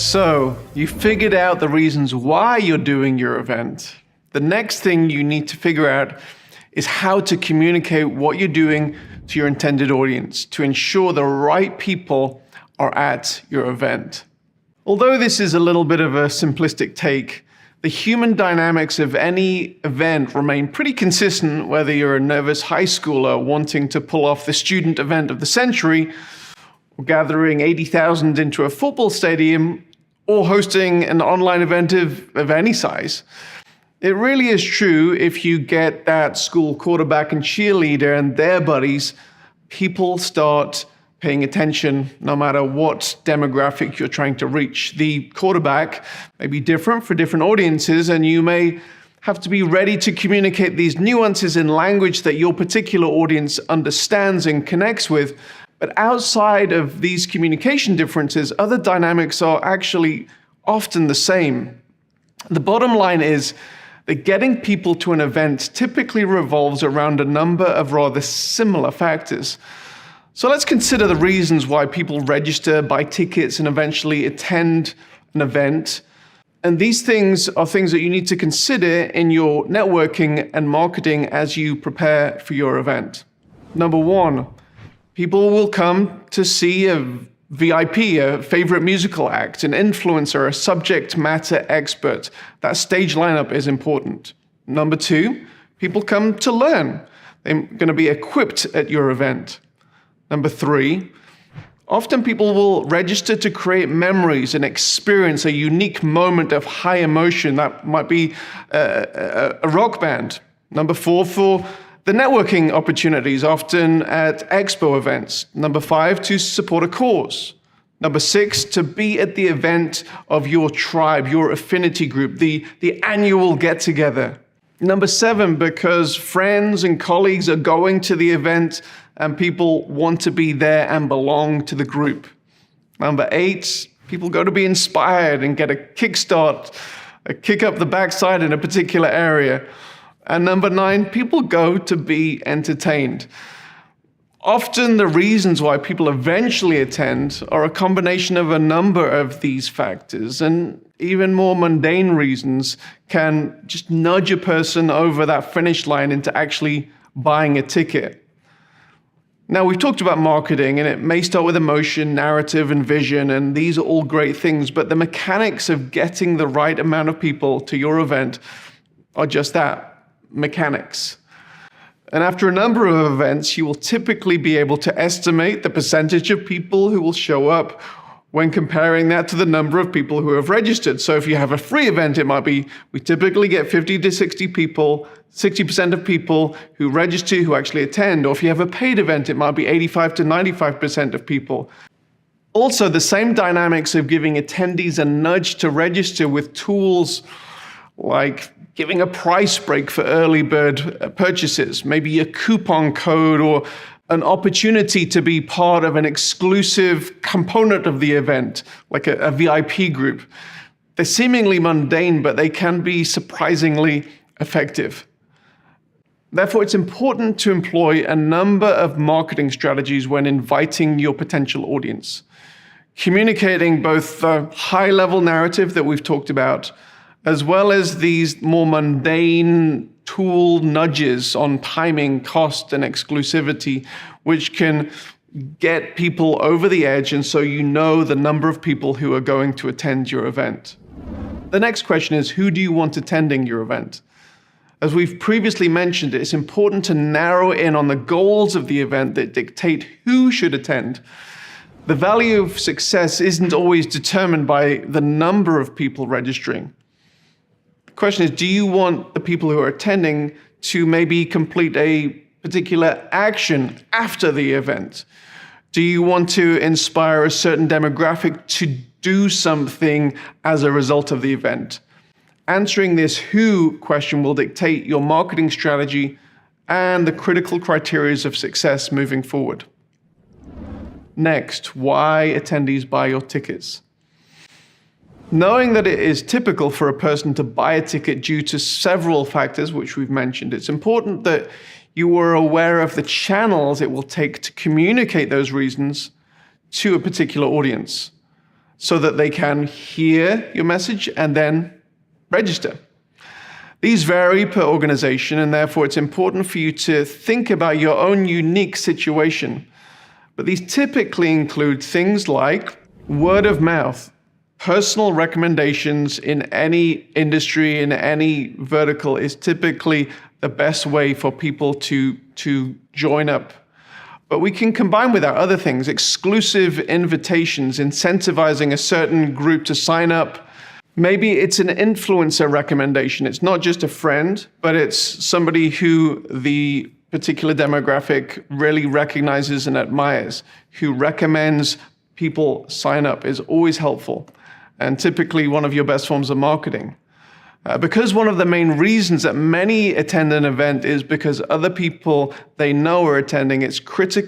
So, you figured out the reasons why you're doing your event. The next thing you need to figure out is how to communicate what you're doing to your intended audience to ensure the right people are at your event. Although this is a little bit of a simplistic take, the human dynamics of any event remain pretty consistent whether you're a nervous high schooler wanting to pull off the student event of the century, or gathering 80,000 into a football stadium, or hosting an online event of any size. It really is true if you get that school quarterback and cheerleader and their buddies, people start paying attention no matter what demographic you're trying to reach. The quarterback may be different for different audiences, and you may have to be ready to communicate these nuances in language that your particular audience understands and connects with. But outside of these communication differences, other dynamics are actually often the same. The bottom line is that getting people to an event typically revolves around a number of rather similar factors. So let's consider the reasons why people register, buy tickets, and eventually attend an event. And these things are things that you need to consider in your networking and marketing as you prepare for your event. Number one, people will come to see a VIP, a favorite musical act, an influencer, a subject matter expert. That stage lineup is important. Number two, people come to learn. They're going to be equipped at your event. Number three, often people will register to create memories and experience a unique moment of high emotion. That might be a rock band. Number four, for the networking opportunities, often at expo events. Number five, to support a cause. Number six, to be at the event of your tribe, your affinity group, the annual get-together. Number seven, because friends and colleagues are going to the event and people want to be there and belong to the group. Number eight, people go to be inspired and get a kickstart, a kick up the backside in a particular area. And number nine, people go to be entertained. Often the reasons why people eventually attend are a combination of a number of these factors, and even more mundane reasons can just nudge a person over that finish line into actually buying a ticket. Now, we've talked about marketing, and it may start with emotion, narrative, and vision, and these are all great things, but the mechanics of getting the right amount of people to your event are just that. Mechanics. And after a number of events, you will typically be able to estimate the percentage of people who will show up when comparing that to the number of people who have registered. So if you have a free event, it might be, we typically get 50 to 60 people, 60% of people who register who actually attend. Or if you have a paid event, it might be 85 to 95% of people. Also, the same dynamics of giving attendees a nudge to register with tools like giving a price break for early bird purchases, maybe a coupon code or an opportunity to be part of an exclusive component of the event, like a VIP group. They're seemingly mundane, but they can be surprisingly effective. Therefore, it's important to employ a number of marketing strategies when inviting your potential audience. Communicating both the high-level narrative that we've talked about, as well as these more mundane tool nudges on timing, cost, and exclusivity, which can get people over the edge, and so you know the number of people who are going to attend your event. The next question is, who do you want attending your event? As we've previously mentioned, it's important to narrow in on the goals of the event that dictate who should attend. The value of success isn't always determined by the number of people registering. The question is, do you want the people who are attending to maybe complete a particular action after the event? Do you want to inspire a certain demographic to do something as a result of the event? Answering this who question will dictate your marketing strategy and the critical criteria of success moving forward. Next, why attendees buy your tickets. Knowing that it is typical for a person to buy a ticket due to several factors, which we've mentioned, it's important that you are aware of the channels it will take to communicate those reasons to a particular audience. so that they can hear your message and then register. These vary per organization, and therefore it's important for you to think about your own unique situation. But these typically include things like word of mouth. Personal recommendations in any industry, in any vertical, is typically the best way for people to join up. But we can combine with that other things, exclusive invitations, incentivizing a certain group to sign up. Maybe it's an influencer recommendation. It's not just a friend, but it's somebody who the particular demographic really recognizes and admires, who recommends people sign up, is always helpful, and typically one of your best forms of marketing. Because one of the main reasons that many attend an event is because other people they know are attending, it's critical